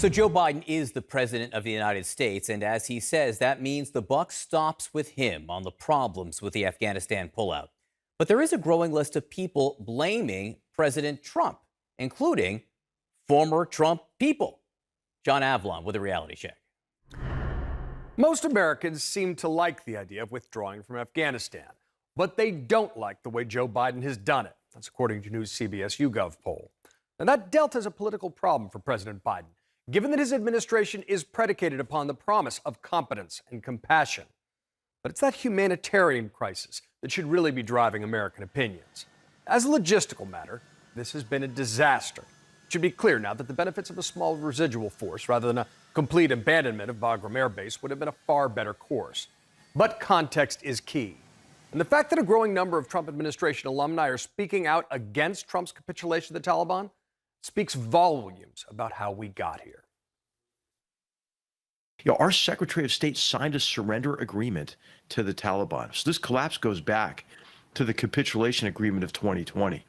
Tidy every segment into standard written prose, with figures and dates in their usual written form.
So Joe Biden is the president of the United States, and as he says, that means the buck stops with him on the problems with the Afghanistan pullout. But there is a growing list of people blaming President Trump, including former Trump people. John Avlon with a reality check. Most Americans seem to like the idea of withdrawing from Afghanistan, but they don't like the way Joe Biden has done it. That's according to a new CBS YouGov poll. Now, that dealt as a political problem for President Biden, given that his administration is predicated upon the promise of competence and compassion. But it's that humanitarian crisis that should really be driving American opinions. As a logistical matter, this has been a disaster. It should be clear now that the benefits of a small residual force, rather than a complete abandonment of Bagram Air Base, would have been a far better course. But context is key. And the fact that a growing number of Trump administration alumni are speaking out against Trump's capitulation of the Taliban speaks volumes about how we got here. Our Secretary of State signed a surrender agreement to the Taliban. So this collapse goes back to the capitulation agreement of 2020.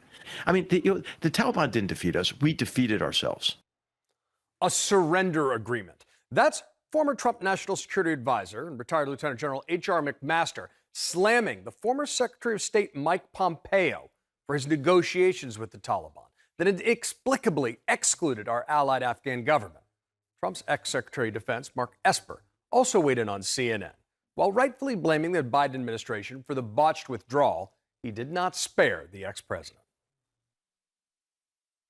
I mean, the Taliban didn't defeat us. We defeated ourselves. A surrender agreement. That's former Trump National Security Advisor and retired Lieutenant General H.R. McMaster slamming the former Secretary of State Mike Pompeo for his negotiations with the Taliban that had inexplicably excluded our allied Afghan government. Trump's ex-Secretary of Defense, Mark Esper, also weighed in on CNN. While rightfully blaming the Biden administration for the botched withdrawal, he did not spare the ex-president.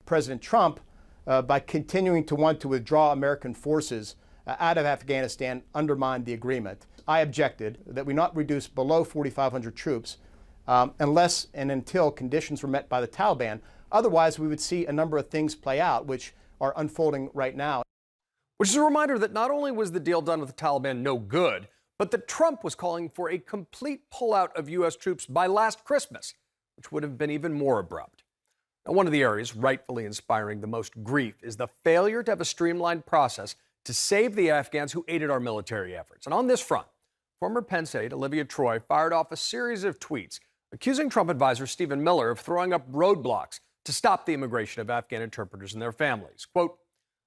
President Trump, by continuing to want to withdraw American forces out of Afghanistan, undermined the agreement. I objected that we not reduce below 4,500 troops unless and until conditions were met by the Taliban. Otherwise, we would see a number of things play out, which are unfolding right now. Which is a reminder that not only was the deal done with the Taliban no good, but that Trump was calling for a complete pullout of U.S. troops by last Christmas, which would have been even more abrupt. Now, one of the areas rightfully inspiring the most grief is the failure to have a streamlined process to save the Afghans who aided our military efforts. And on this front, former Pence aide Olivia Troy fired off a series of tweets accusing Trump advisor Stephen Miller of throwing up roadblocks to stop the immigration of Afghan interpreters and their families. Quote,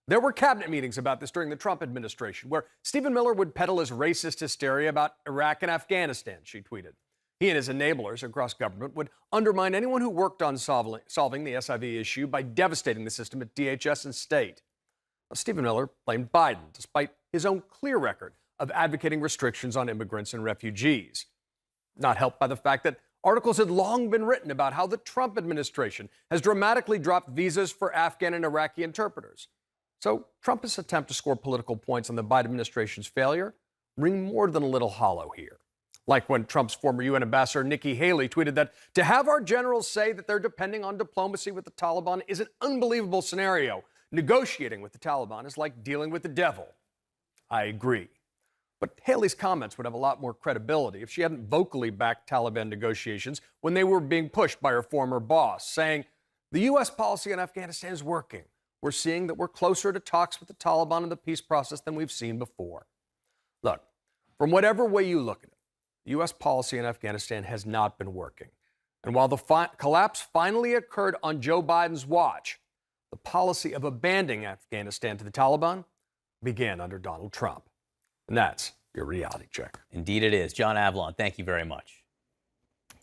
"There were cabinet meetings about this during the Trump administration where Stephen Miller would peddle his racist hysteria about Iraq and Afghanistan," she tweeted. He and his enablers across government would undermine anyone who worked on solving the SIV issue by devastating the system at DHS and state. Now, Stephen Miller blamed Biden, despite his own clear record of advocating restrictions on immigrants and refugees. Not helped by the fact that articles had long been written about how the Trump administration has dramatically dropped visas for Afghan and Iraqi interpreters. So Trump's attempt to score political points on the Biden administration's failure ring more than a little hollow here. Like when Trump's former UN ambassador Nikki Haley tweeted that to have our generals say that they're depending on diplomacy with the Taliban is an unbelievable scenario. Negotiating with the Taliban is like dealing with the devil. I agree. But Haley's comments would have a lot more credibility if she hadn't vocally backed Taliban negotiations when they were being pushed by her former boss, saying, "The U.S. policy in Afghanistan is working. We're seeing that we're closer to talks with the Taliban in the peace process than we've seen before." Look, from whatever way you look at it, the U.S. policy in Afghanistan has not been working. And while the collapse finally occurred on Joe Biden's watch, the policy of abandoning Afghanistan to the Taliban began under Donald Trump. And that's your reality check. Indeed it is. John Avlon, thank you very much.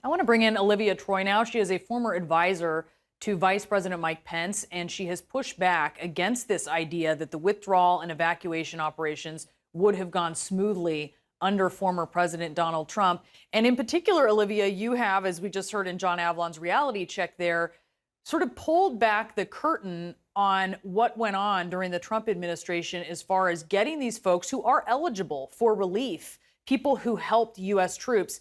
I want to bring in Olivia Troy now. She is a former advisor to Vice President Mike Pence, and she has pushed back against this idea that the withdrawal and evacuation operations would have gone smoothly under former President Donald Trump. And in particular, Olivia, you have, as we just heard in John Avlon's reality check there, sort of pulled back the curtain on what went on during the Trump administration as far as getting these folks who are eligible for relief, people who helped U.S. troops,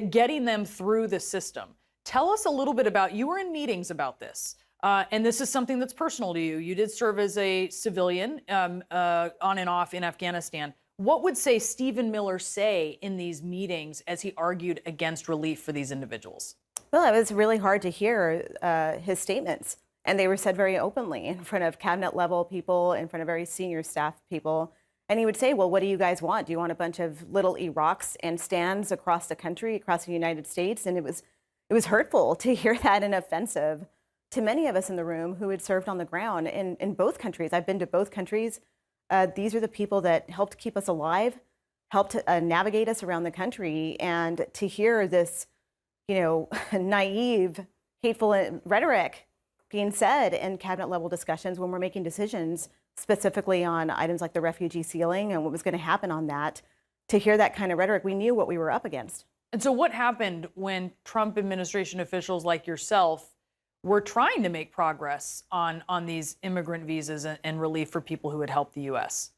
getting them through the system. Tell us a little bit about, you were in meetings about this, and this is something that's personal to you. You did serve as a civilian on and off in Afghanistan. What would Stephen Miller say in these meetings as he argued against relief for these individuals? Well, it was really hard to hear his statements, and they were said very openly in front of cabinet level people, in front of very senior staff people. And he would say, well, what do you guys want? Do you want a bunch of little Iraqs and stands across the country, across the United States? And it was hurtful to hear that and offensive to many of us in the room who had served on the ground in both countries. I've been to both countries. These are the people that helped keep us alive, helped navigate us around the country. And to hear this, naive, hateful rhetoric being said in cabinet level discussions when we're making decisions specifically on items like the refugee ceiling and what was going to happen on that, to hear that kind of rhetoric, we knew what we were up against. And so what happened when Trump administration officials like yourself were trying to make progress on these immigrant visas and relief for people who had helped the U.S.?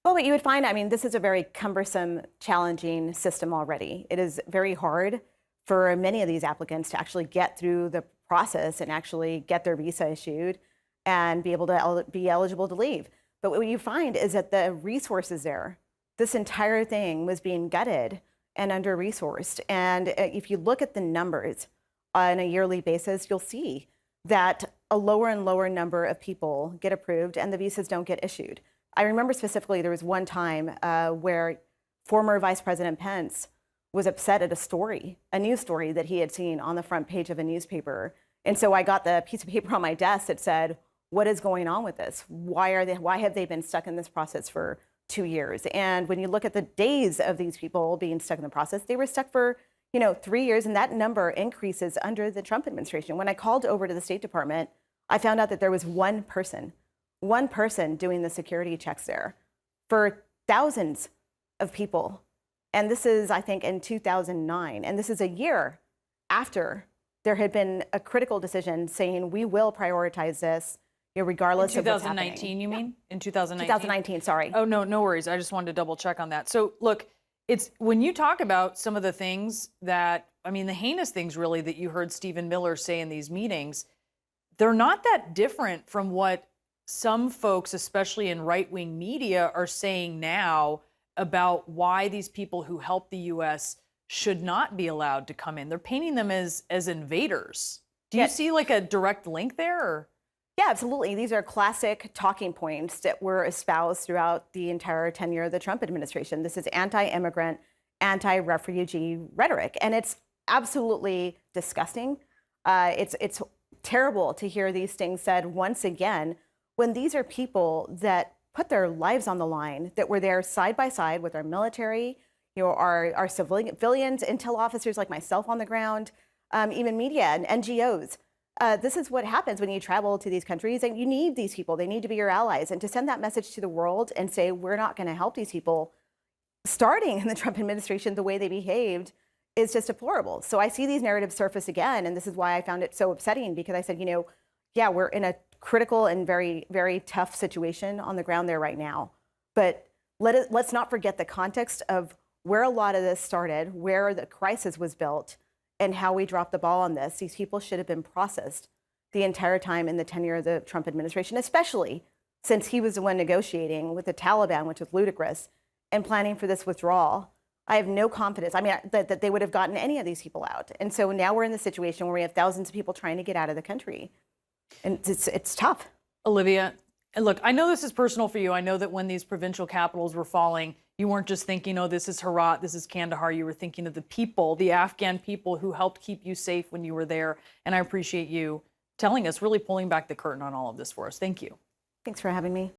Well, what you would find, this is a very cumbersome, challenging system already. It is very hard for many of these applicants to actually get through the process and actually get their visa issued and be able to be eligible to leave. But what you find is that the resources there, this entire thing was being gutted and under-resourced. And if you look at the numbers on a yearly basis, you'll see that a lower and lower number of people get approved and the visas don't get issued. I remember specifically there was one time where former Vice President Pence was upset at a news story that he had seen on the front page of a newspaper. And so I got the piece of paper on my desk that said, what is going on with this? Why have they been stuck in this process for 2 years? And when you look at the days of these people being stuck in the process, they were stuck for 3 years, and that number increases under the Trump administration. When I called over to the State Department, I found out that there was one person doing the security checks there for thousands of people. And this is, I think, in 2009. And this is a year after there had been a critical decision saying we will prioritize this, regardless of what's happening. 2019, you mean? In 2019? 2019, sorry. Oh, no worries. I just wanted to double check on that. So look, it's when you talk about some of the things that, the heinous things really that you heard Stephen Miller say in these meetings, they're not that different from what some folks, especially in right-wing media, are saying now about why these people who help the U.S. should not be allowed to come in. They're painting them as invaders. Do you see like a direct link there? Or? Yeah, absolutely. These are classic talking points that were espoused throughout the entire tenure of the Trump administration. This is anti-immigrant, anti-refugee rhetoric, and it's absolutely disgusting. It's terrible to hear these things said once again when these are people that put their lives on the line, that were there side by side with our military, our civilians, intel officers like myself on the ground, even media and NGOs. This is what happens when you travel to these countries, and you need these people. They need to be your allies. And to send that message to the world and say, we're not going to help these people, starting in the Trump administration, the way they behaved is just deplorable. So I see these narratives surface again, and this is why I found it so upsetting, because I said, yeah, we're in a critical and very, very tough situation on the ground there right now. But let's not forget the context of where a lot of this started, where the crisis was built, and how we dropped the ball on this. These people should have been processed the entire time in the tenure of the Trump administration, especially since he was the one negotiating with the Taliban, which was ludicrous, and planning for this withdrawal. I have no confidence, that they would have gotten any of these people out. And so now we're in the situation where we have thousands of people trying to get out of the country. And it's tough. Olivia, and look, I know this is personal for you. I know that when these provincial capitals were falling, you weren't just thinking, oh, this is Herat, this is Kandahar. You were thinking of the people, the Afghan people who helped keep you safe when you were there. And I appreciate you telling us, really pulling back the curtain on all of this for us. Thank you. Thanks for having me.